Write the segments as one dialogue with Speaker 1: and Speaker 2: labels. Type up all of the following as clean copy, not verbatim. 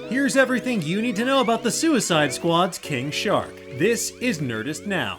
Speaker 1: Here's everything you need to know about the Suicide Squad's King Shark. This is Nerdist Now.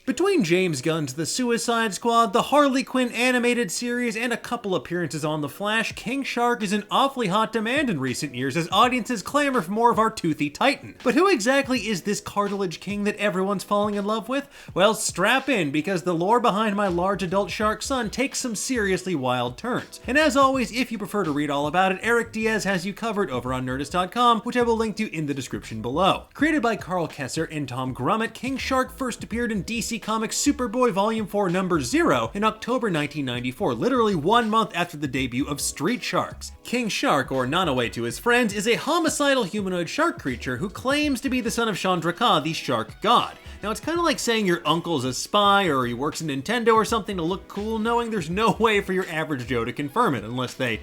Speaker 1: Between James Gunn's The Suicide Squad, the Harley Quinn animated series, and a couple appearances on The Flash, King Shark is in awfully hot demand in recent years as audiences clamor for more of our toothy titan. But who exactly is this cartilage king that everyone's falling in love with? Well, strap in, because the lore behind my large adult shark son takes some seriously wild turns. And as always, if you prefer to read all about it, Eric Diaz has you covered over on Nerdist.com, which I will link to in the description below. Created by Carl Kesser and Tom Grummett, King Shark first appeared in DC Comics Superboy Volume 4 number 0 in October 1994, literally 1 month after the debut of Street Sharks. King Shark, or Nonaway to his friends, is a homicidal humanoid shark creature who claims to be the son of Chandra, the shark god. Now, it's kind of like saying your uncle's a spy or he works at Nintendo or something to look cool, knowing there's no way for your average Joe to confirm it unless they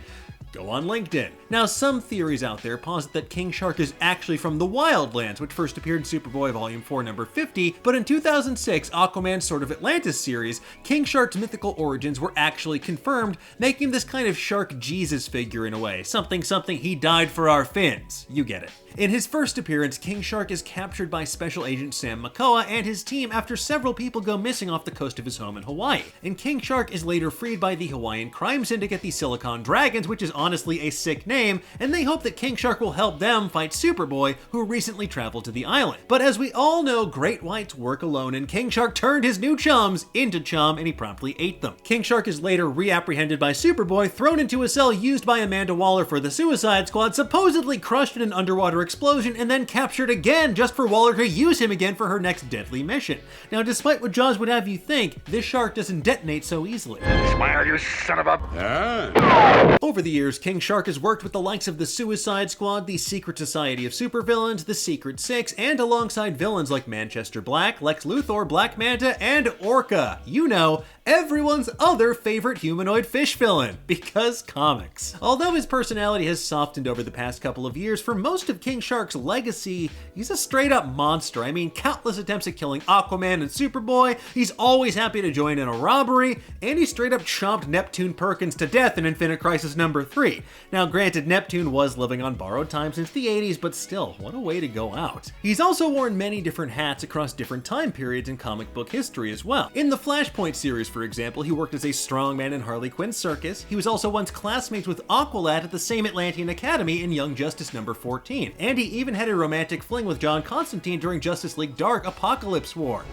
Speaker 1: go on LinkedIn. Now, some theories out there posit that King Shark is actually from the Wildlands, which first appeared in Superboy Volume 4 number 50, but in 2006, Aquaman's Sword of Atlantis series, King Shark's mythical origins were actually confirmed, making him this kind of shark Jesus figure in a way. Something he died for our fins. You get it. In his first appearance, King Shark is captured by Special Agent Sam Makoa and his team after several people go missing off the coast of his home in Hawaii. And King Shark is later freed by the Hawaiian crime syndicate, the Silicon Dragons, which is honestly a sick name, and they hope that King Shark will help them fight Superboy, who recently traveled to the island. But as we all know, great whites work alone, and King Shark turned his new chums into chum, and he promptly ate them. King Shark is later reapprehended by Superboy, thrown into a cell used by Amanda Waller for the Suicide Squad, supposedly crushed in an underwater explosion, and then captured again just for Waller to use him again for her next deadly mission. Now, despite what Jaws would have you think, this shark doesn't detonate so easily.
Speaker 2: Smile, you son of a...
Speaker 1: Over the years, King Shark has worked with the likes of the Suicide Squad, the Secret Society of Supervillains, the Secret Six, and alongside villains like Manchester Black, Lex Luthor, Black Manta, and Orca. You know, everyone's other favorite humanoid fish villain, because comics. Although his personality has softened over the past couple of years, for most of King Shark's legacy, he's a straight up monster. I mean, countless attempts at killing Aquaman and Superboy, he's always happy to join in a robbery, and he straight up chomped Neptune Perkins to death in Infinite Crisis number 3. Now granted, Neptune was living on borrowed time since the 80s, but still, what a way to go out. He's also worn many different hats across different time periods in comic book history as well. In the Flashpoint series, for example, he worked as a strongman in Harley Quinn's circus. He was also once classmates with Aqualad at the same Atlantean Academy in Young Justice number 14. And he even had a romantic fling with John Constantine during Justice League Dark Apocalypse War.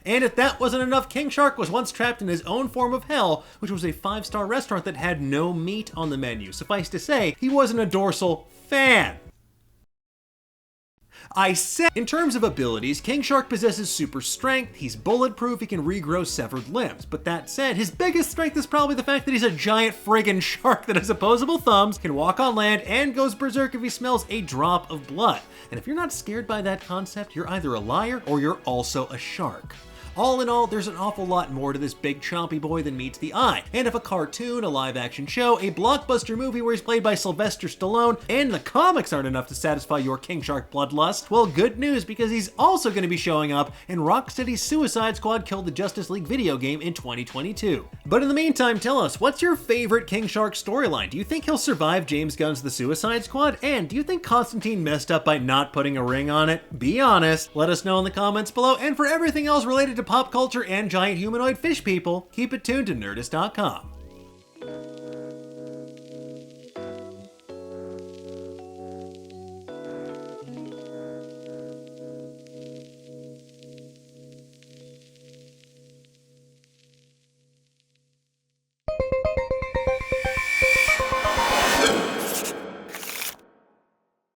Speaker 1: And if that wasn't enough, King Shark was once trapped in his own form of hell, which was a 5-star restaurant that had no meat on the menu. Suffice to say, he wasn't a dorsal fan. I said, in terms of abilities, King Shark possesses super strength, he's bulletproof, he can regrow severed limbs. But that said, his biggest strength is probably the fact that he's a giant friggin' shark that has opposable thumbs, can walk on land, and goes berserk if he smells a drop of blood. And if you're not scared by that concept, you're either a liar or you're also a shark. All in all, there's an awful lot more to this big chompy boy than meets the eye. And if a cartoon, a live-action show, a blockbuster movie where he's played by Sylvester Stallone, and the comics aren't enough to satisfy your King Shark bloodlust, well, good news, because he's also going to be showing up in Rocksteady's Suicide Squad Killed the Justice League video game in 2022. But in the meantime, tell us, what's your favorite King Shark storyline? Do you think he'll survive James Gunn's The Suicide Squad? And do you think Constantine messed up by not putting a ring on it? Be honest. Let us know in the comments below, and for everything else related to pop culture and giant humanoid fish people, keep it tuned to Nerdist.com.